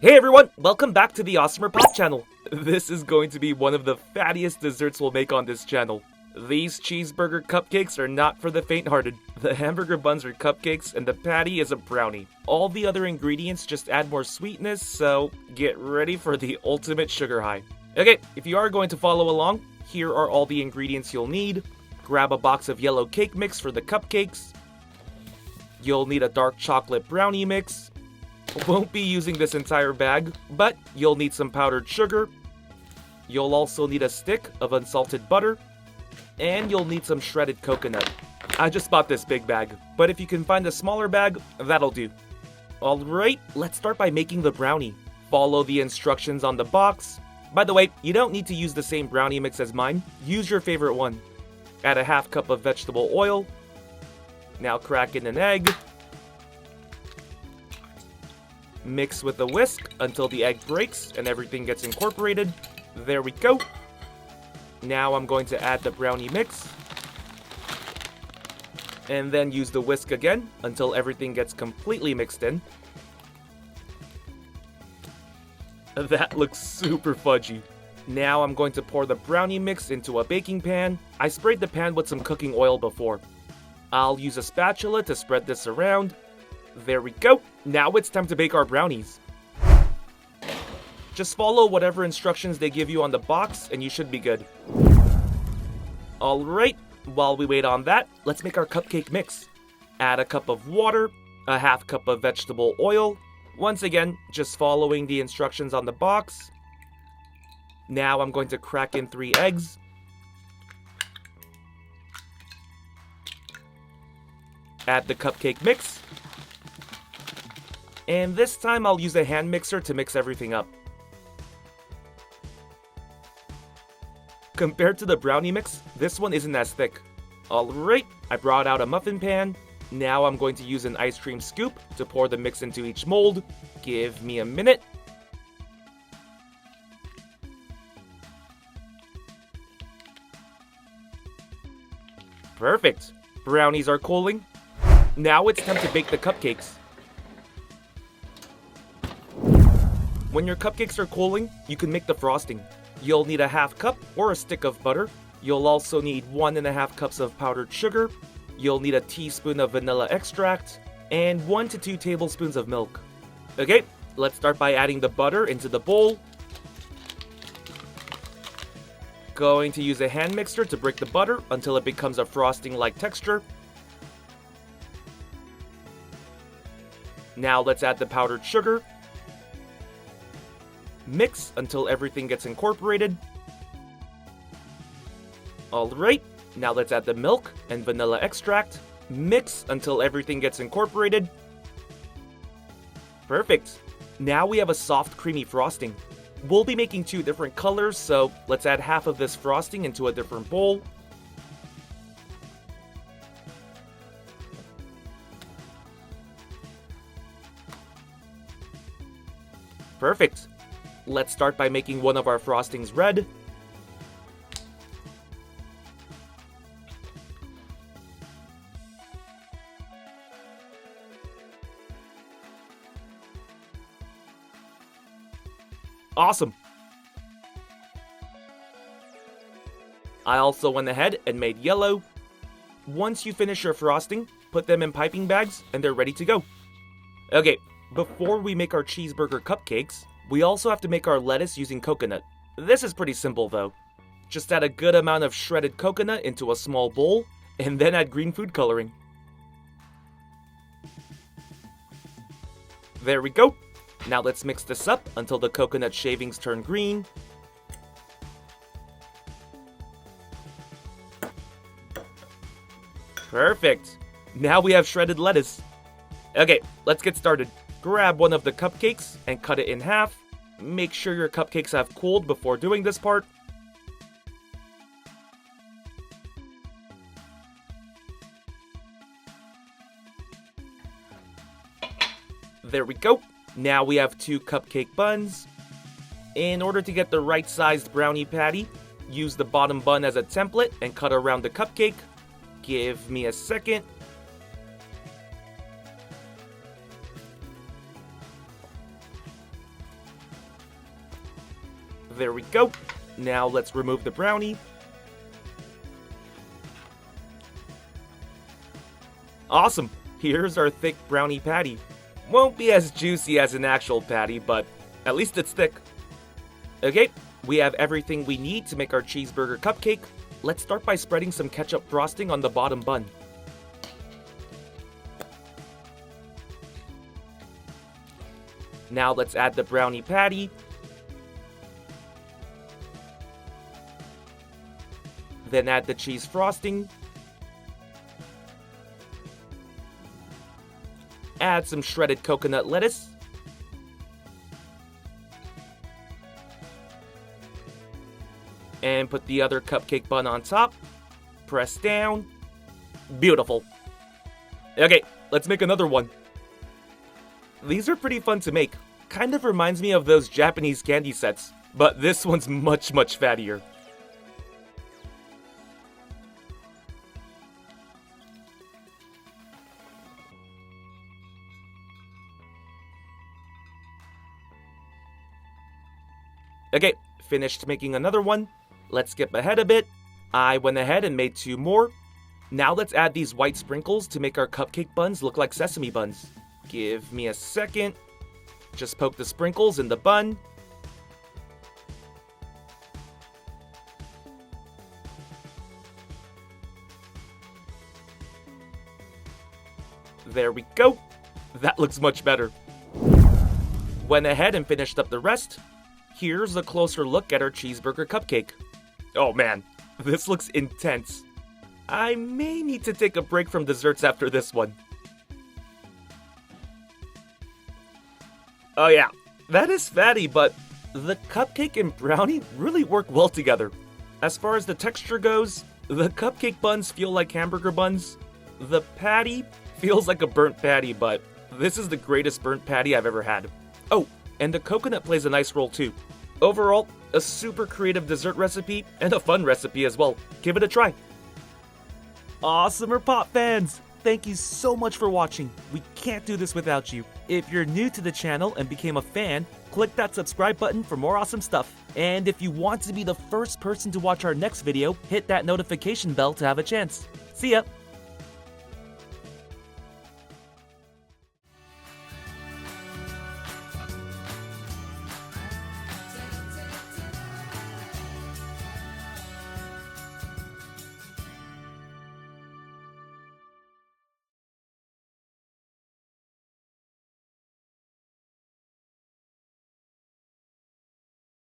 Hey everyone, welcome back to the AWESMR Pop channel. This is going to be one of the fattiest desserts we'll make on this channel. These cheeseburger cupcakes are not for the faint-hearted. The hamburger buns are cupcakes and the patty is a brownie. All the other ingredients just add more sweetness, so get ready for the ultimate sugar high. Okay, if you are going to follow along, here are all the ingredients you'll need. Grab a box of yellow cake mix for the cupcakes. You'll need a dark chocolate brownie mix. Won't be using this entire bag, but you'll need some powdered sugar. You'll also need a stick of unsalted butter. And you'll need some shredded coconut. I just bought this big bag, but if you can find a smaller bag, that'll do. Alright, let's start by making the brownie. Follow the instructions on the box. By the way, you don't need to use the same brownie mix as mine. Use your favorite one. Add a half cup of vegetable oil. Now crack in an egg. Mix with a whisk until the egg breaks and everything gets incorporated. There we go. Now I'm going to add the brownie mix. And then use the whisk again until everything gets completely mixed in. That looks super fudgy. Now I'm going to pour the brownie mix into a baking pan. I sprayed the pan with some cooking oil before. I'll use a spatula to spread this around. There we go. Now it's time to bake our brownies. Just follow whatever instructions they give you on the box and you should be good. Alright, while we wait on that, let's make our cupcake mix. Add a cup of water, a half cup of vegetable oil. Once again, just following the instructions on the box. Now I'm going to crack in 3 eggs. Add the cupcake mix. And this time I'll use a hand mixer to mix everything up. Compared to the brownie mix, this one isn't as thick. Alright, I brought out a muffin pan. Now I'm going to use an ice cream scoop to pour the mix into each mold. Give me a minute. Perfect. Brownies are cooling. Now it's time to bake the cupcakes. When your cupcakes are cooling, you can make the frosting. You'll need a half cup or a stick of butter. You'll also need 1.5 cups of powdered sugar. You'll need a teaspoon of vanilla extract and 1 to 2 tablespoons of milk. Okay, let's start by adding the butter into the bowl. Going to use a hand mixer to break the butter until it becomes a frosting-like texture. Now let's add the powdered sugar. Mix until everything gets incorporated. Alright, now let's add the milk and vanilla extract. Mix until everything gets incorporated. Perfect. Now we have a soft, creamy frosting. We'll be making 2 different colors, so let's add half of this frosting into a different bowl. Perfect. Let's start by making one of our frostings red. Awesome! I also went ahead and made yellow. Once you finish your frosting, put them in piping bags and they're ready to go. Okay, before we make our cheeseburger cupcakes, we also have to make our lettuce using coconut. This is pretty simple though. Just add a good amount of shredded coconut into a small bowl, and then add green food coloring. There we go. Now let's mix this up until the coconut shavings turn green. Perfect. Now we have shredded lettuce. Okay, let's get started. Grab one of the cupcakes and cut it in half. Make sure your cupcakes have cooled before doing this part. There we go. Now we have 2 cupcake buns. In order to get the right sized brownie patty, use the bottom bun as a template and cut around the cupcake. Give me a second. There we go. Now let's remove the brownie. Awesome! Here's our thick brownie patty. Won't be as juicy as an actual patty, but at least it's thick. Okay, we have everything we need to make our cheeseburger cupcake. Let's start by spreading some ketchup frosting on the bottom bun. Now let's add the brownie patty. Then add the cheese frosting. Add some shredded coconut lettuce. And put the other cupcake bun on top. Press down. Beautiful. Okay, let's make another one. These are pretty fun to make. Kind of reminds me of those Japanese candy sets, but this one's much fattier. Okay, finished making another one. Let's skip ahead a bit. I went ahead and made 2 more. Now let's add these white sprinkles to make our cupcake buns look like sesame buns. Give me a second. Just poke the sprinkles in the bun. There we go. That looks much better. Went ahead and finished up the rest. Here's a closer look at our cheeseburger cupcake. Oh man, this looks intense. I may need to take a break from desserts after this one. Oh yeah, that is fatty, but the cupcake and brownie really work well together. As far as the texture goes, the cupcake buns feel like hamburger buns. The patty feels like a burnt patty, but this is the greatest burnt patty I've ever had. Oh, and the coconut plays a nice role too. Overall, a super creative dessert recipe and a fun recipe as well. Give it a try. AWESMR Pop fans! Thank you so much for watching. We can't do this without you. If you're new to the channel and became a fan, click that subscribe button for more awesome stuff. And if you want to be the first person to watch our next video, hit that notification bell to have a chance. See ya!